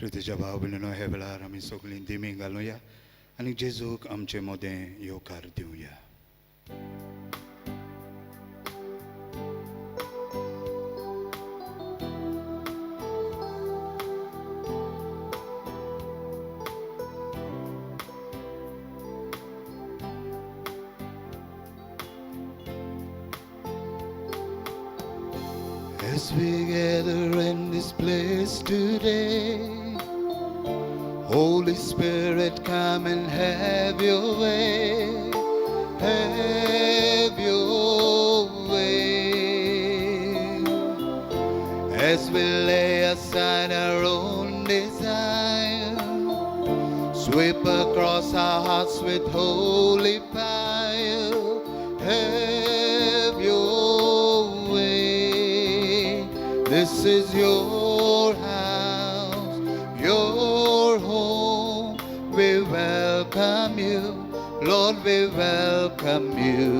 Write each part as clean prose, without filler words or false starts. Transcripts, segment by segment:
श्रुतीच्या भाव भयणीनो हे वेळार आमी सगळीं दिमी घालुया आनी जेजूक आमचे मोदें येवकार Divya. As we gather in this place today, Holy Spirit, come and have your way, have your way. As we lay aside our own desire, sweep across our hearts with holy fire, have your way. This is your house, your home. We welcome you, Lord, we welcome you.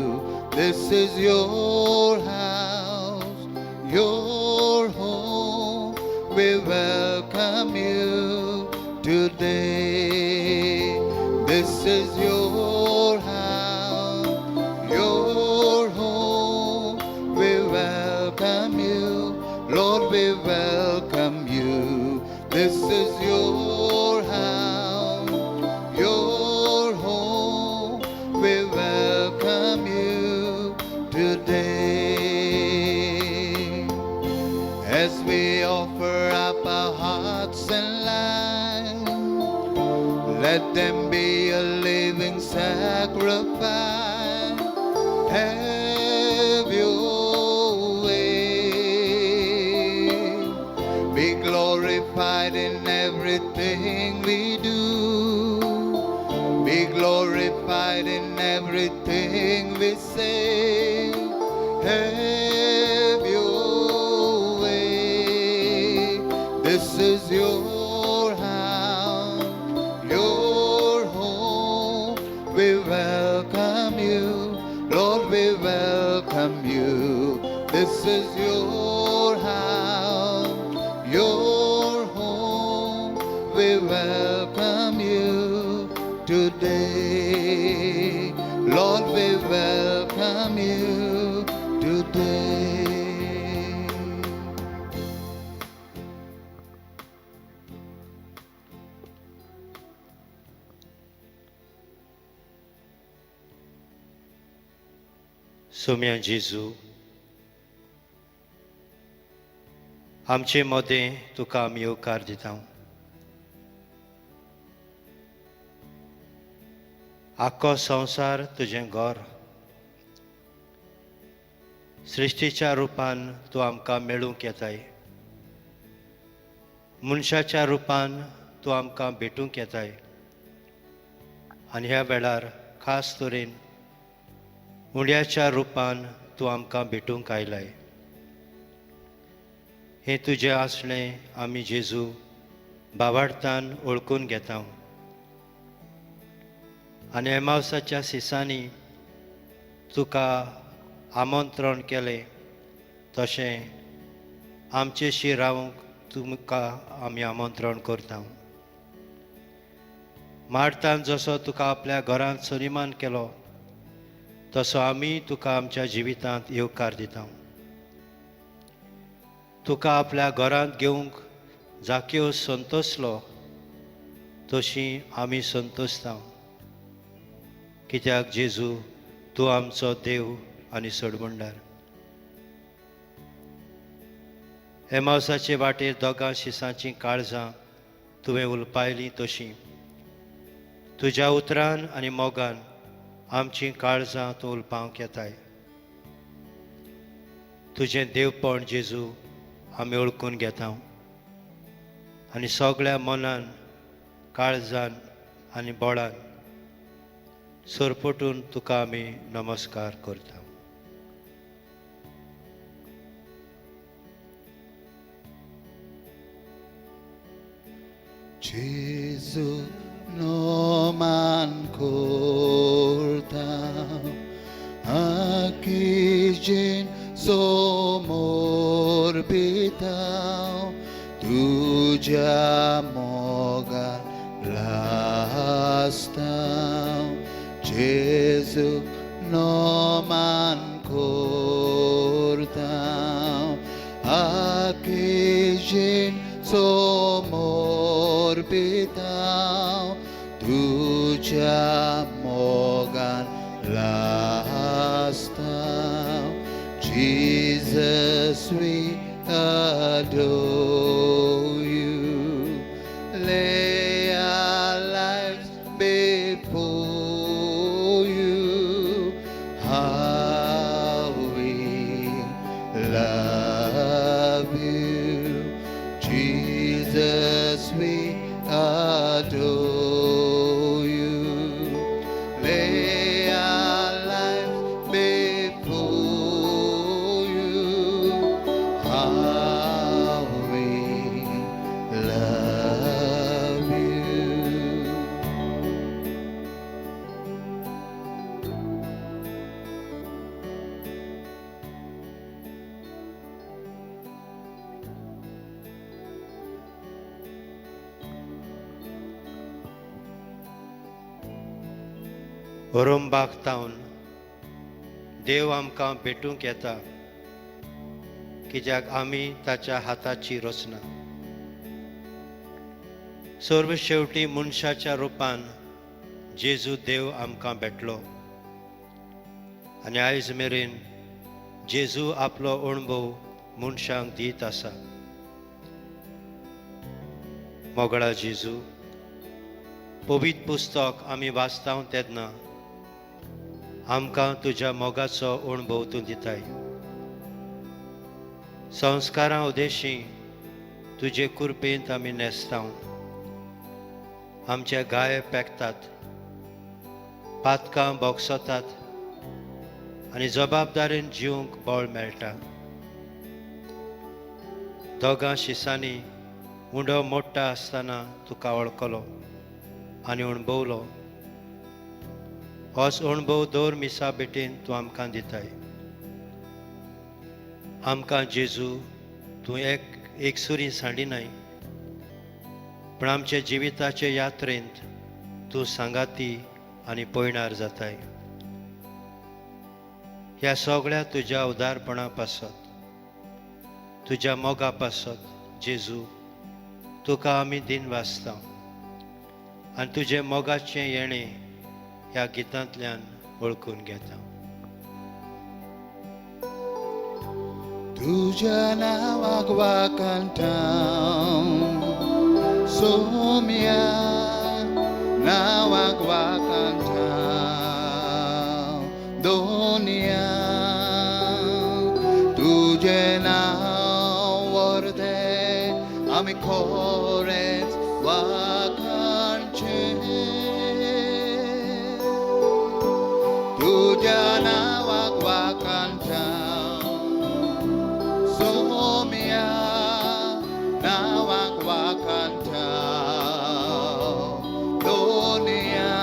This is your house, your home. We welcome you today. This is your house, your home. We welcome you, Lord, we welcome you. This is your house, your home. We welcome you today. As we offer up our hearts and lives, let them be a living sacrifice. Have your way. Be glorified in everything we do. Be glorified in everything we say. Have your way. This is your house, your home. We welcome you, Lord, we welcome you. This is your house, your home. We welcome you today. Lord, we welcome you today. Saumya जेजू, आमचे मोदें तुका आमी येवकार दिता. आख्खो संवसार तुजें घर. सृश्टीच्या रुपान तूं आमकां मेळूंक येताय. मनशाच्या रुपान तूं आमकां भेटूंक येताय. आनी ह्या वेळार खास तरेन उंड्याच्या रुपान तूं आमकां भेटूंक आयलाय. हें तुजें आसणें आमी जेजू भावार्थान ओळखून घेता. आनी एमावसाच्या सिसांनी तुका आमंत्रण केलें तशें आमचेशी रावंक तुमकां आमी आमंत्रण करता. मार्तान जसो तुका आपल्या घरांत सरिमान केलो तसो आमी तुका आमच्या जिवितांत येवकार दिता. तुका आपल्या घरांत घेवंक जाकेव संतोसलो तशी आमी संतोसता. कित्याक जेजू तूं आमचो देव आनी सोडमंडार. एमावसाचे वाटेर दोगां शिसांचीं काळजां तुवें उलपायलीं तशीं तुज्या उतरान आनी मोगान आमचीं काळजां तूं उलपावंक येताय. तुजें देवपण जेजू आमी ओळखून घेता आनी सगळ्या मनान, काळजान आनी बोळान सरपटून तुका आमी नमस्कार करता. जेजू नोमान करता आकीजेन समोर पिता तुझ्या मोगान लास्तां जेजू नोमान कोरतां आकेजेन समोर पितां तुझ्या मोगान लास्तां Jesus, we adore you. Lay our lives before you. How we love you. Jesus, we adore you. Lay our lives before you. How we love you. ओरोंबाक तावन देव आमकां भेटूंक येता कित्याक आमी ताच्या हाताची रचना. सर्व शेवटी मनशाच्या रुपान जेजू देव आमकां भेटलो आनी आयज मेरेन जेजू आपलो अणभव मनशांक दीत आसा. मोगळा जेजू, पवित्र पुस्तक आमी वाचता तेन्ना आमकां तुज्या मोगाचो अणभव तूं दिताय. संस्कारां उदेशी तुजे कुरपेंत आमी न्हेसतां. आमचे गाय पेकतात, पातकां बोगसतात आनी जबाबदारेन जिवंक बळ मेळटा. दोगां शिसांनी उंडो मोडटा आसतना तुका वळखलो आनी अणभवलो. होच अणभव दर मिसा बेटेन तूं आमकां दिताय. आमकां जेजू तूं एकसुरी सांडिनाय, पण आमचे जिविताचे यात्रेंत तूं सांगाती आनी पयणार जाताय. ह्या सगळ्या तुज्या उदारपणा पासत, तुज्या मोगा पासत जेजू तुका आमी दिन वाचता आनी तुजे मोगाचें येणें ह्या गितांतल्यान वळखून घेता. तुझ्या नावाक वाकांतां सोम्या नावाक वाकांतां दोनिया तुझे नाव व्हरते आमी खरेंच वाकांचे. तुझ्या नावाक वाकांतां सोम्या नावाक वाकांतां दोनिया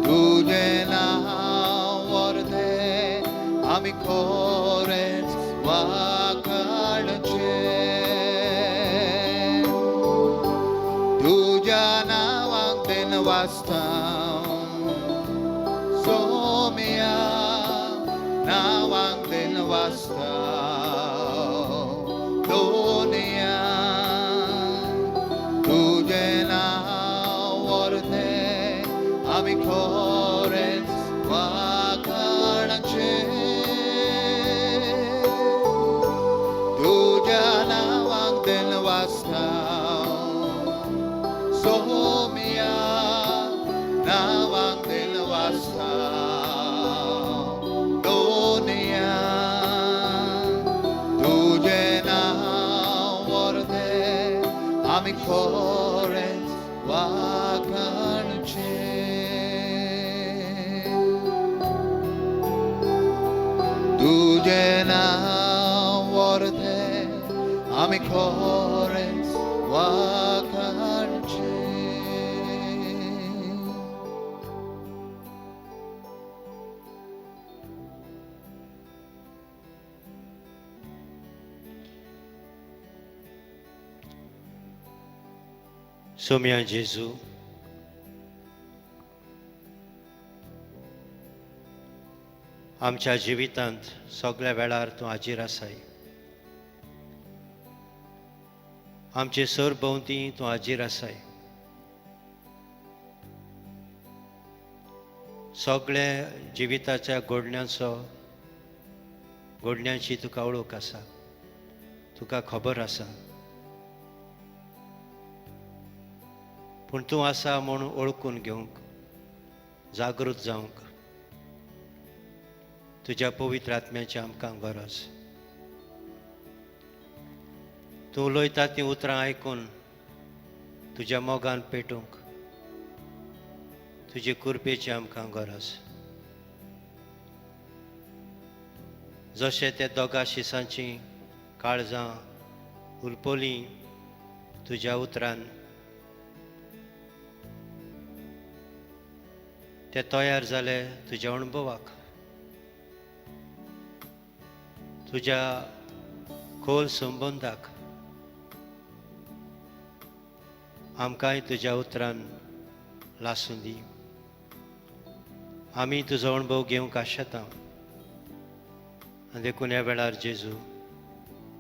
तुझे नाव व्हरते आमी खरेंच वाकाणचे. तुझ्या नावाक दिन वाचतां सोम्या नावाक दिन वाचतां दोनिया तुझे नाव व्हरते आमी खरेंच वाकाणचे. तुझ्या नावाक दिन वाचतां सोम्या नावाक दिन वाचतां दोनिया तुझे नाव व्हरते आमी खरेंच वाकाणचे. तुझे नाव व्हरते आमी खरेंच वाकाणचे. सोम्या जेजू, आमच्या जिवितांत सगळ्या वेळार तूं हाजीर आसाय. आमचे सरभोंवती तूं हाजीर आसाय. सगळ्या जिविताच्या घडण्यांची तुका वळख आसा, तुका खबर आसा. पूण तूं आसा म्हूण ओळखून घेवंक, जागृत जावंक तुज्या पवित्र आत्म्याची आमकां गरज. तूं उलयता तीं उतरां आयकून तुज्या मोगान पेटूंक तुजे कृपेची आमकां गरज. जशें त्या दोगा शिसांची काळजां उलपलीं तुज्या उतरान, ते तयार जाले तुज्या अणभवाक, तुज्या खोल संबंदाक. आमकांय तुज्या उतरान लासूं दी. आमी तुजो अणभव घेवंक आशेता. आनी देखून ह्या वेळार जेजू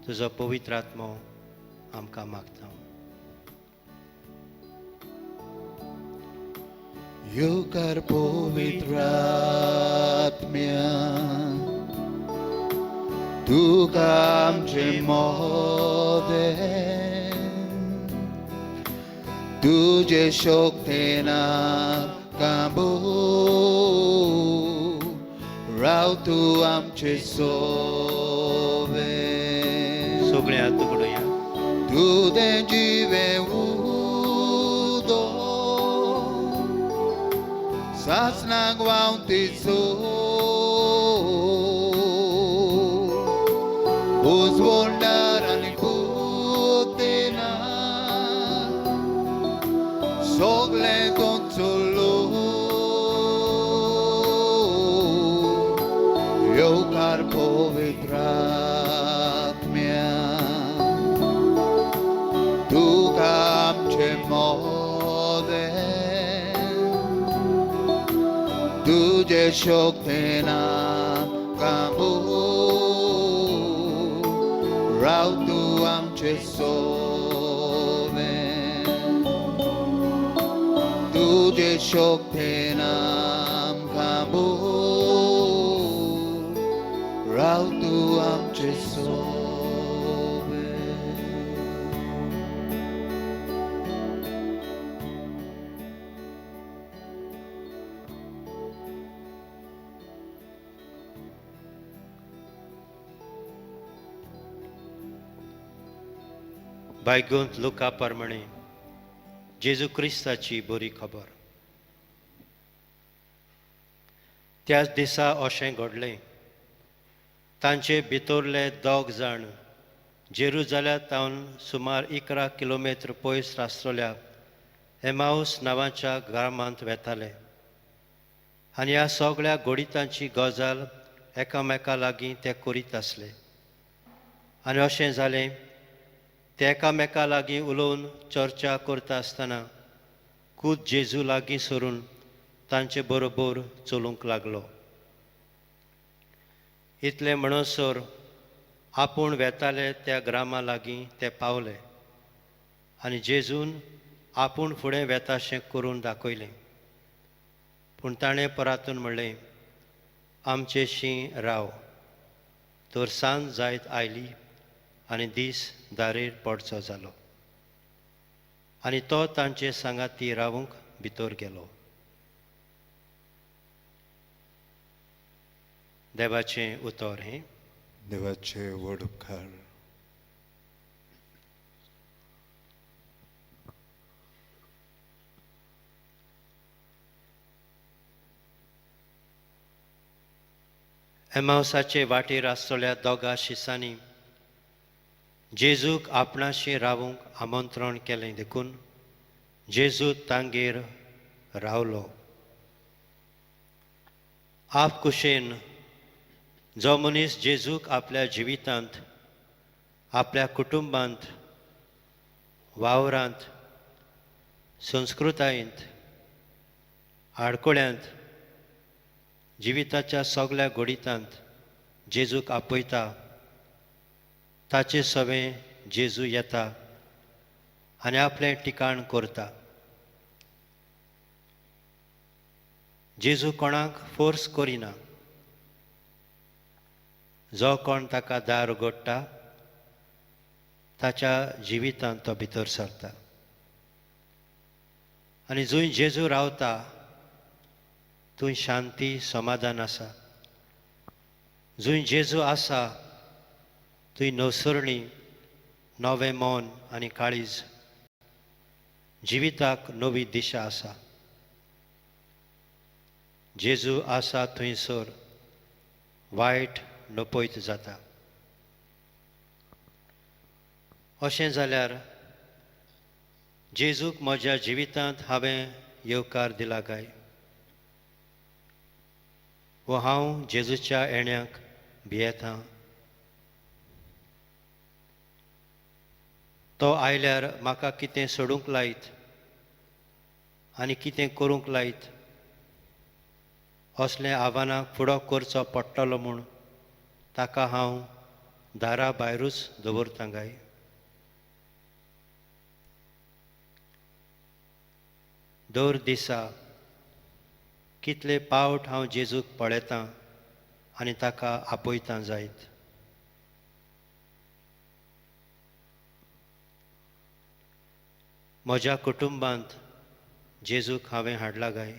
तुजो पवित्र आत्मो आमकां मागता. येवकार पवित्र आत्म्या, तुका आमचे मोदें तुजे शोकतेन आमकां राव तूं आमचे सोबें. सगळे हात उगडुया. तुदें जिवें उदो सासणाक व्हांवती उजवळदार आनी पुतेना सगळें तुमचो लोक. येवकार पवित्र आत्म्या, तुका आमचे मोदें तुजे शोकतेन आमकां राव तूं आमचे सोबें. तुजे शोकतेन आमकां राव तूं आमचे सोबें. बायगोंत लुका प्रमाणे जेजू क्रिस्ताची बरी खबर. त्याच दिसा अशें घडलें. तांचे भितरले दोग जाण जेरुजाल्यातावन सुमार 11 किलोमीटर पयस आसलेल्या एमाऊस नांवाच्या गांवांत वेताले. आनी ह्या सगळ्या घोडितांची गजाल एकामेका लागीं ते करीत आसले. आनी अशें जालें, ते एकामेका लागीं उलोवन चर्चा करता आसतना खूद जेजू लागीं सरून तांचे बरोबर चलूंक लागलो. इतलें म्हणसर आपूण वेताले त्या ग्रामा लागीं ते पावले. आनी जेजून आपूण फुडें वेताशें करून दाखयलें. पूण ताणें परतून म्हणलें, आमचेशीं राव. तर सांज जायत आयली आनी दीस दारेर पडचो जालो. आनी तो तांचे सांगाती रावूंक भितर गेलो. देवाचें उतर हें. देवाचे व्हड उपकार. एमावसाचे वाटेर आसलेल्या दोगा शिसांनी जेजूक आपणाशी रावूंक आमंत्रण केलें. देखून जेजू तांगेर रावलो. आपकुशेन जो मनीस जेजूक आपल्या जिवितांत, आपल्या कुटुंबांत, वावरांत संस्कृतायेंत आडकोळ्यांत जिविताच्या सगळ्या घडीतांत जेजूक आपयता ताचे सवें जेजू येता आनी आपलें ठिकाण करता. जेजू कोणाक फोर्स करिना. जो कोण ताका दार उगडटा ताच्या जिवितांत तो भितर सरता. आनी जंय जेजू रावता थंय शांती समाधान आसा. जंय जेजू आसा थंय नवसरणी, नवें मोन आनी काळीज, जिविताक नवी दिशा आसा. जेजू आसा थंयसर वायट नपयत जाता. अशें जाल्यार जेजूक म्हज्या जिवितांत हांवें येवकार दिला काय, वो हांव जेजूच्या येण्याक भियेतां. तो आयल्यार म्हाका कितें सोडूंक लायत आनी कितें करूंक लायत असलें आव्हानाक फुडो करचो पडटलो म्हूण ताका हांव दारा भायरूच दवरतां काय. दर दिसा कितले पावट हांव जेजूक पळयतां आनी ताका आपयतां जायत. म्हज्या कुटुंबांत जेजूक हांवें हाडला काय.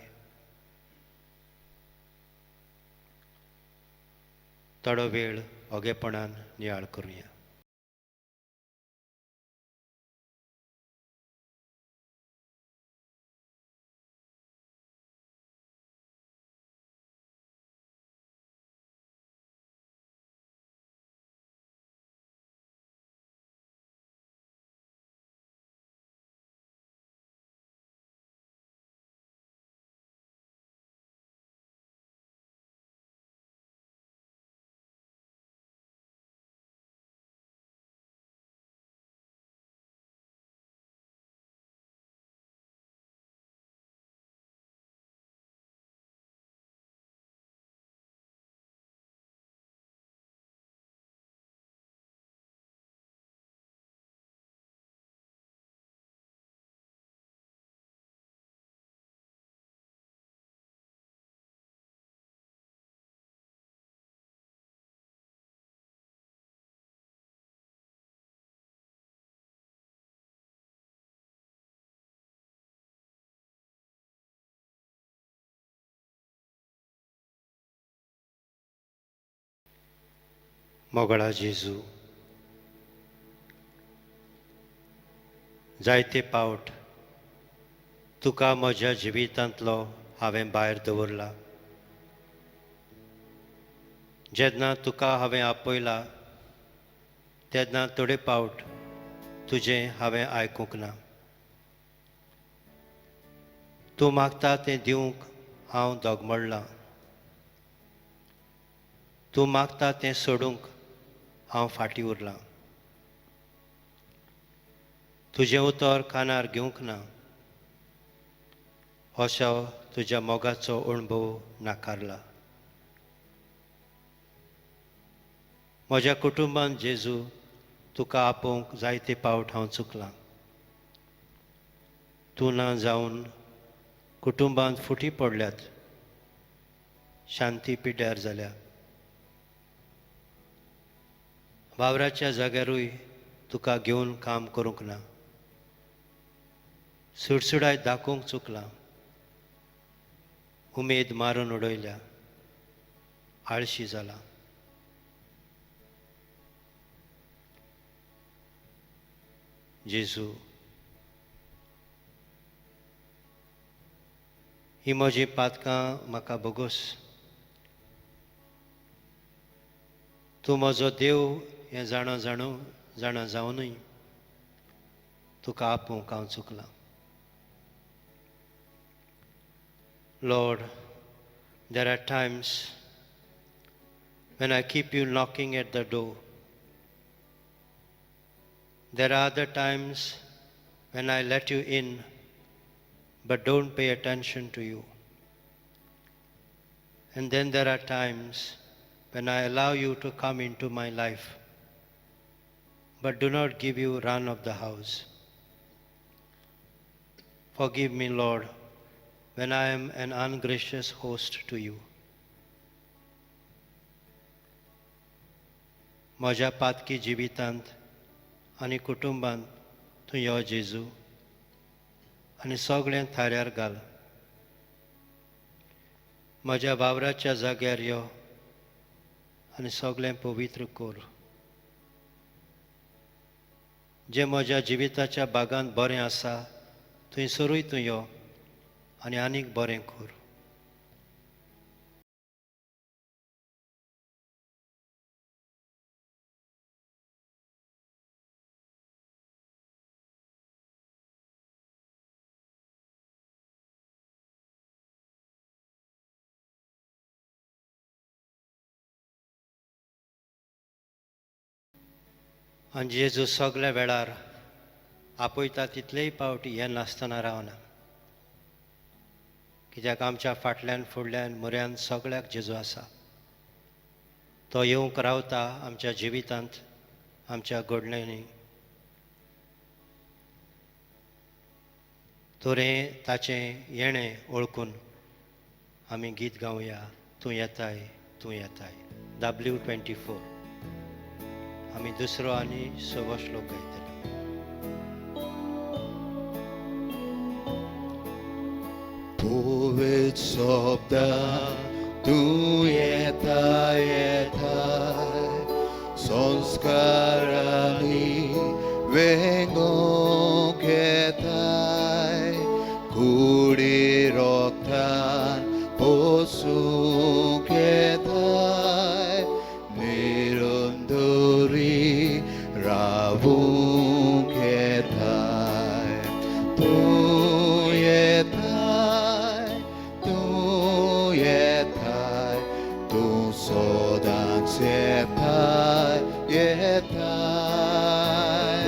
थोडो वेळ ओगेपणान नियाळ करुया. मोगळा जेजू, जायते पावट तुका म्हज्या जिवितांतलो हांवें भायर दवरला. जेन्ना तुका हांवें आपयला तेन्ना थोडे पावट तुजें हांवें आयकूंक ना. तूं मागता तें दिवंक हांव दोगमडलां. तूं मागता तें सोडूंक हांव फाटीं उरलां. तुजें उतर कानार घेवंक ना असो तुज्या मोगाचो अणभव नाकारला. म्हज्या कुटुंबांत जेजू तुका आपोवंक जायते पावट हांव चुकलां. तूं ना जावन कुटुंबांत फुटी पडल्यात, शांती पिड्ड्यार जाल्या. वावराच्या जाग्यारूय तुका घेवन काम करूंक ना. सुडसुडाय दाखोवंक चुकलां. उमेद मारून उडयल्या, आळशी जाला. जेजू, ही म्हजी पातकां म्हाका बोगूस. तूं म्हजो देव हें जाणा जावनूय तुका आपोवंक हांव चुकलां. Lord, there are times when I keep you knocking at the door. There are other times when I let you in but don't pay attention to you. And then there are times when I allow you to come into my life, but do not give you run of the house. Forgive me, Lord, when I am an ungracious host to you. म्हज्या पातकी जिवितांत आनी कुटुंबांत तूं यो जेजू आनी सगळें थाऱ्यार घाल. म्हज्या वावराच्या जाग्यार यो आनी सगळें पवित्र कर. जें म्हज्या जिविताच्या बागांत बरें आसा थंयसरूय तूं यो आनी आनीक बरें कर. आनी जेजू सगळ्या वेळार आपयता तितलेय पावटी हें नासतना रावना. कित्याक आमच्या फाटल्यान फुडल्यान म्हऱ्यान सगळ्याक जेजू आसा. तो येवंक रावता आमच्या जिवितांत, आमच्या घडण्यांनी. तोरें ताचें येणें ओळखून आमी गीत गावया, तूं येताय, तूं येताय. W24 आमी दुसरो आनी सवो श्लोक गायतले. Powiedz sobda, tu yetaj, Sonskarami vengo ketaj, Kudi roktan posu ketaj, Nirunduri ravu ketaj. Tu yetaj, tu sodan setaj, yetaj.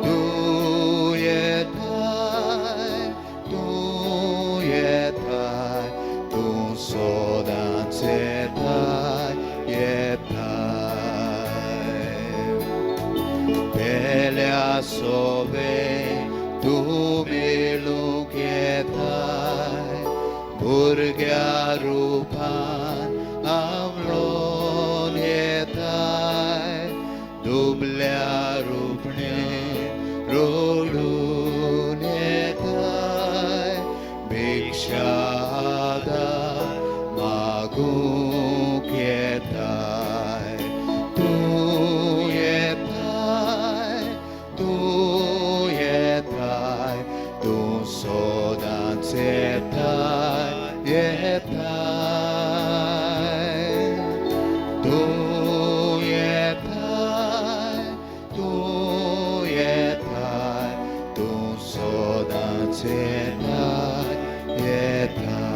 Tu yetaj, tu sodan setaj, yetaj. Pelea sobe, tu miluk yetaj, Burgya rupan amlon yetaj, Dublya rupne rodun yetaj, Bhikshada maguk yetaj. Tu yetaj, tu sodan setaj, yetaj. Tu yetaj, tu sodan setaj, yetaj.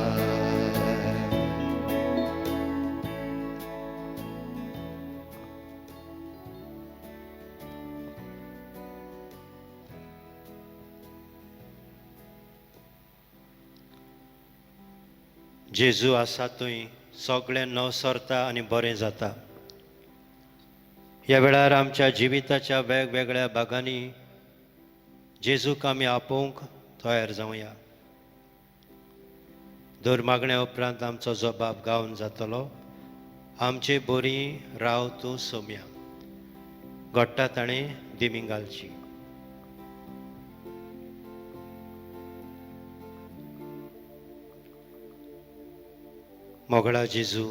जेजू आसा थंय सगळें नवसरता आनी बरें जाता. ह्या वेळार आमच्या जिविताच्या वेगवेगळ्या भागांनी जेजूक आमी आपोवंक तयार जावया. दर मागण्या उपरांत आमचो जबाब गावन जातलो, आमचे बरी राव तूं सोम्या. घडटा ताणें दिमी घालची. मोगळा जेजू,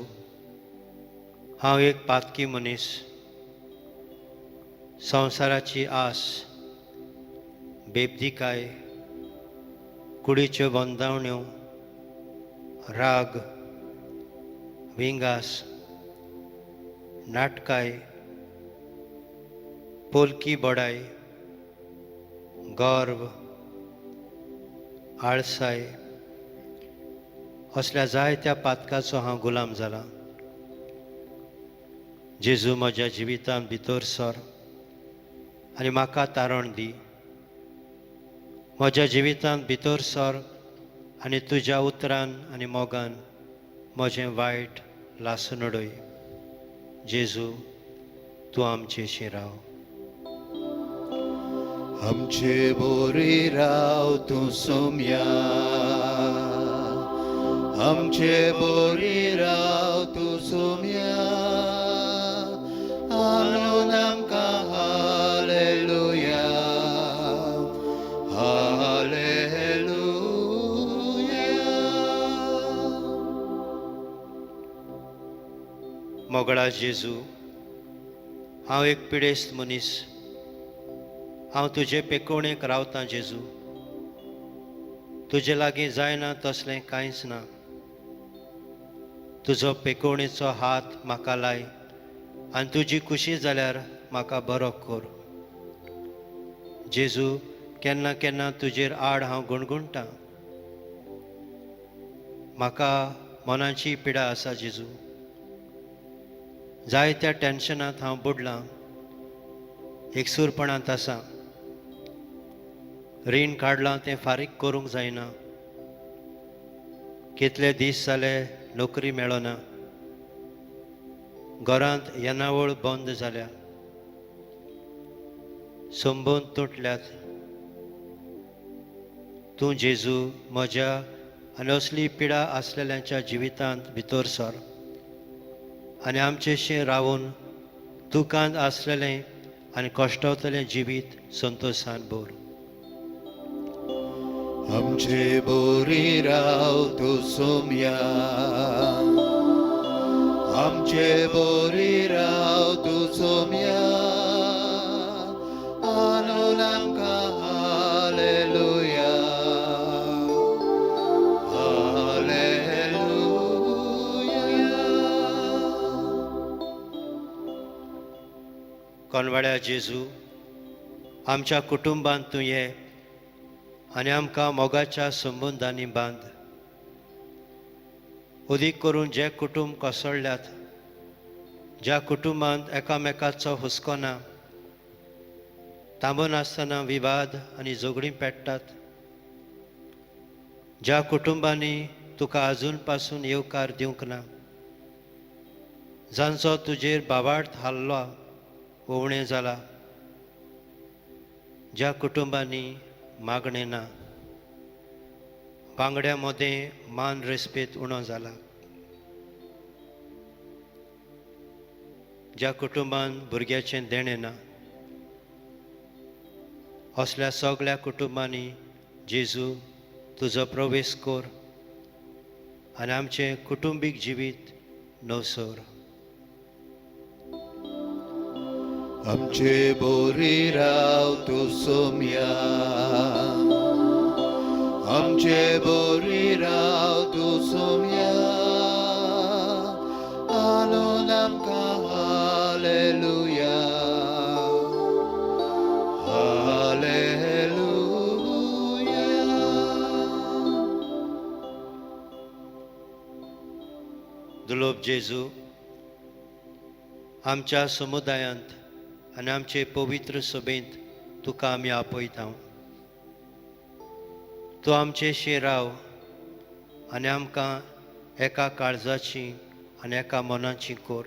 हांव एक पातकी मनीस. संवसाराची आस, बेबदिकाय, कुडीच्यो बंदावण्यो, राग, विंगास, नाटकाय, पोलकी बोडाय, गर्व, आळसाय असल्या जायत्या पातकाचो हांव गुलाम जाला. जेजू म्हज्या जिवितांत भितर सर आनी म्हाका तारण दी. म्हज्या जिवितांत भितर सर आनी तुज्या उतरान आनी मोगान म्हजें वायट लासून उडय. जेजू, तूं आमचेशी राव. आमचे बोरी राव तूं सोम्या, आमचे बोरी राव तूं सोम्या, आणून आमकां हालेलुया, हालेलुया. मोगळा जेजू, हांव एक पिडेस्त मनीस. हांव तुजे पेकोवणेक रावतां जेजू. तुजे लागीं जायना तसलें कांयच ना. तुजो पेकोवणेचो हात म्हाका लाय आनी तुजी खुशी जाल्यार म्हाका बरो कर. जेजू, केन्ना केन्ना तुजेर आड हांव गुणगुणटां. म्हाका मनाची पिडा आसा जेजू. जायत्या टेन्शनांत हांव बुडलां, एकसूरपणांत आसा. रीण काडलां तें फारीक करूंक जायना. कितले दीस जाले नोकरी मेळना. घरांत येणावळ बंद जाल्या. संबंद तुटल्यात. तूं जेजू म्हज्या आनी असली पिडा आसलेल्यांच्या जिवितांत भितर सर आनी आमचेशें रावून दुखांत आसलेलें आनी कश्टावतलें जिवीत संतोशान भर. आमचे बोरी राव तूं सोम्या, आमचे बोरी राव तूं सोम्या, आणून आमकां हालेलुया, कोनवाड्या जेजू, आमच्या कुटुंबांत तूं ये आनी आमकां मोगाच्या संबंदांनी बांद. उदीक करून जे कुटुंब कोसळ्ळ्यात, ज्या कुटुंबांत एकामेकाचो हुस्को ना, थांबून आसतना विवाद आनी झगडीं पेट्टात, ज्या कुटुंबांनी तुका आजून पासून येवकार दिवंक ना, जांचो तुजेर बाबार्थ हाल्लो वो उणें जाला, ज्या कुटुंबांनी मागणें ना, वांगड्या मदें मान रेस्पेत उणो जाला, ज्या कुटुंबान भुरग्याचें देणें ना, असल्या सगळ्या कुटुंबांनी जेजू तुजो प्रवेश कर आनी आमचें कुटुंबीक जिवीत नवसर. आमचे बोरी राव तूं सोम्या, आमचे बोरी राव तूं सोम्या, आणून आमकां हालेलुया, हालेलुया. दुलोप जेजू, आमच्या समुदायांत आनी आमचे पवित्र सभेंत तुका आमी आपयता. तूं आमचेशी राव आनी आमकां एका काळजाची आनी एका मनाची कर.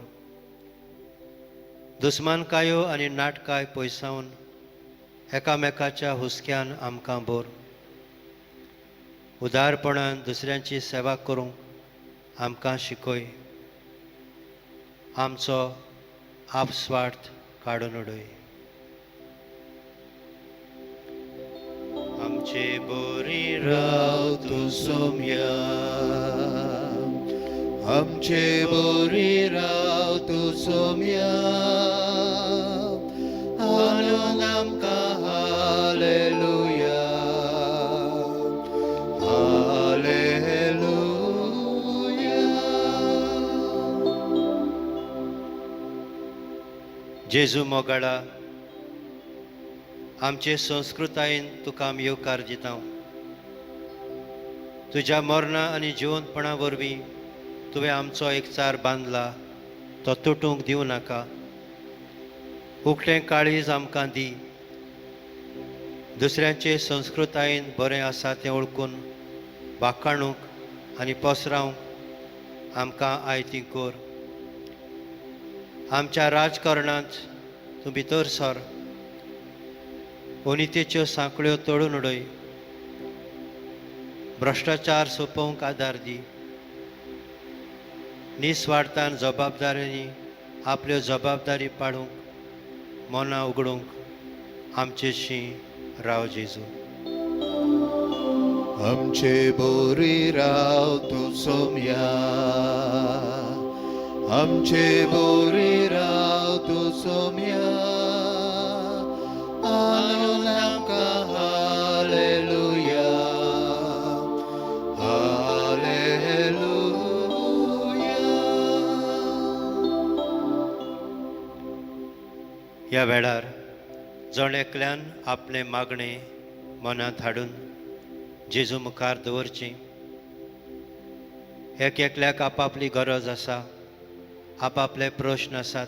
दुस्मानकायो आनी नाटकाय पयसावन एकामेकाच्या हुस्क्यान आमकां भर. उदारपणान दुसऱ्यांची सेवा करूंक आमकां शिकय. आमचो आपस्वार्थ काडून उडय. आमचे बोरी राव तूं सोम्या, आमचे बोरी राव तूं सोम्या, आणून आमकां हालेलुया, हालेलुया. जेजू मोगाळा, आमचे संस्कृतायेन तुका आमी येवकार दिता. तुज्या मरणा आनी जिवंतपणा वरवीं तुवें आमचो एकचार बांदला तो तुटूंक दिवं नाका. उकतें काळीज आमकां दी दुसऱ्यांचे संस्कृतायेन बरें आसा तें ओळखून वाखाणूंक आनी पसरावंक आमकां आयती कोर. आमच्या राजकारणांत तूं भितर सर, अनितेच्यो सांखळ्यो तोडून उडय, भ्रश्टाचार सोंपोवंक आदार दी, निस्वार्थान जबाबदारेनी आपल्यो जबाबदारी पाडूंक मनां उगडूंक आमचेशी राव जेजू. आमचे बोरी राव तूं सोम्या, आमचे बोरी राव तूं सोम्या, आनंद आमकां हालेलुया, हालेलुया. ह्या वेळार जण एकल्यान आपले मागणे मनांत हाडून जेजू मुखार दवरची. एक एकल्याक आपापली गरज आसा, आपापले प्रश्न आसात.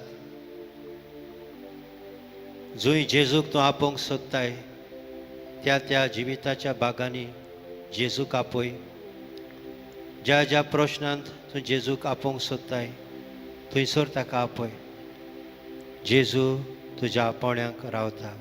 जंय जेजूक तूं आपोवंक सोदताय त्या त्या जिविताच्या भागांनी जेजूक आपय. ज्या ज्या प्रश्नांत तूं जेजूक आपोवंक सोदताय थंयसर ताका आपय. जेजू तुज्या आपोवण्यांक रावता.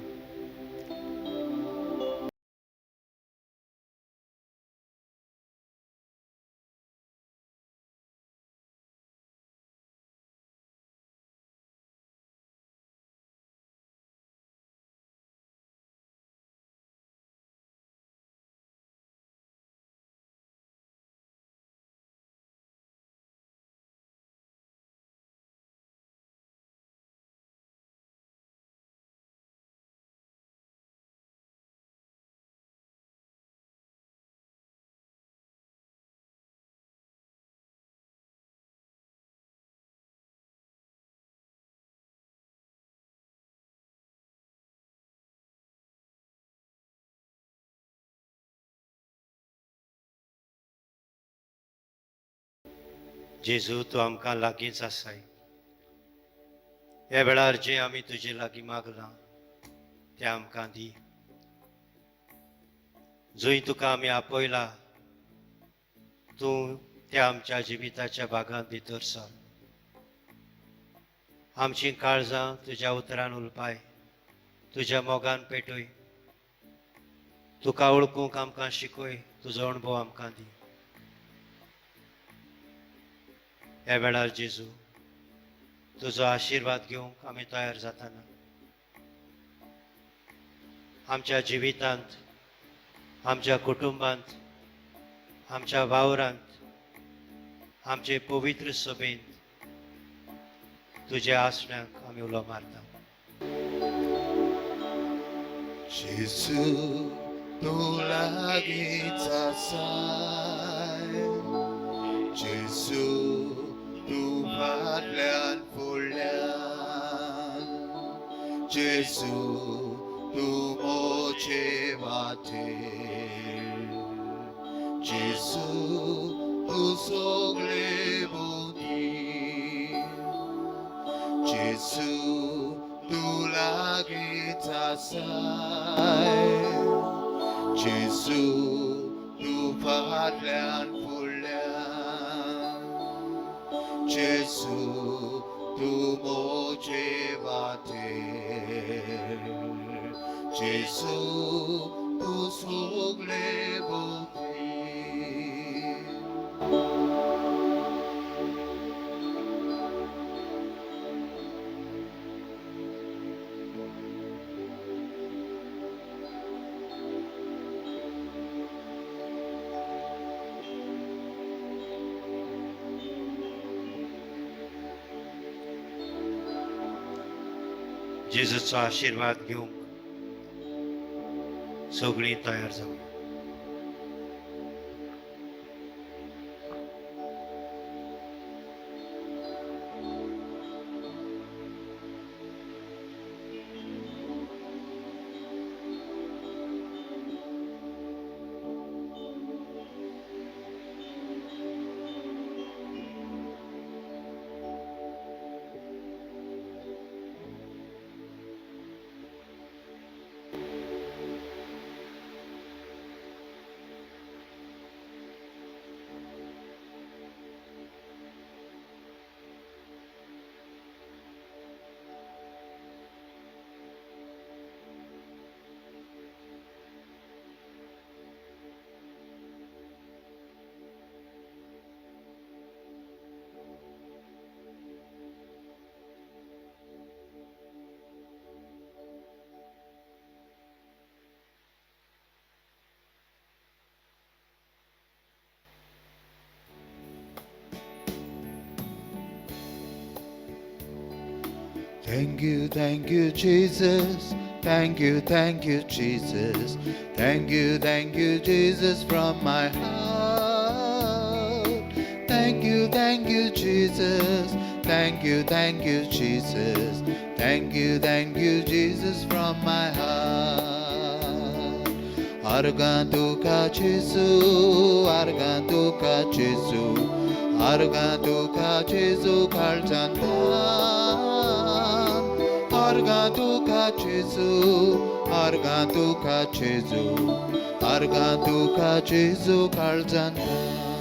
जेजू तूं आमकां लागींच आसाय. ह्या वेळार जें आमी तुजे लागीं मागलां तें आमकां दी. जंय तुका आमी आपयला तूं त्या आमच्या जिविताच्या भागांत भितर सर. आमचीं काळजां तुज्या उतरान उलपाय, तुज्या मोगान पेटय. तुका वळखूंक आमकां शिकय, तुजो अणभव आमकां दी. ह्या वेळार जेजू तुजो आशिर्वाद घेवंक आमी तयार जाताना आमच्या जिवितांत, आमच्या कुटुंबांत, आमच्या वावरांत, आमचे पवित्र सभेंत तुज्या आसण्याक आमी उलो मारता. जेजू तूं लागींच आसाय. जेजू तूं फाटल्यान फुडल्यान. जेजू तूं मोचे वाटेर. जेजू तूं सगळे भोवती. जेजू तूं लागींच आसाय. जेजू तूं फाटल्यान फुडल्यान. जेजू तूं मोचे वाटेर. जेजू तूं सगळे भोवती. जेजूचो आशिर्वाद घेवंक सगळीं तयार जावं. Thank you, Jesus. Thank you, Jesus. Thank you, Jesus, from my heart. Thank you, Jesus. Thank you, Jesus. Thank you, Jesus, from my heart. Argantuka Jesu, Argantuka Jesu, Argantuka Jesu, Kaljantan. Argantuka Jesu, Argantuka Jesu, Argantuka Jesu, Kaljantan.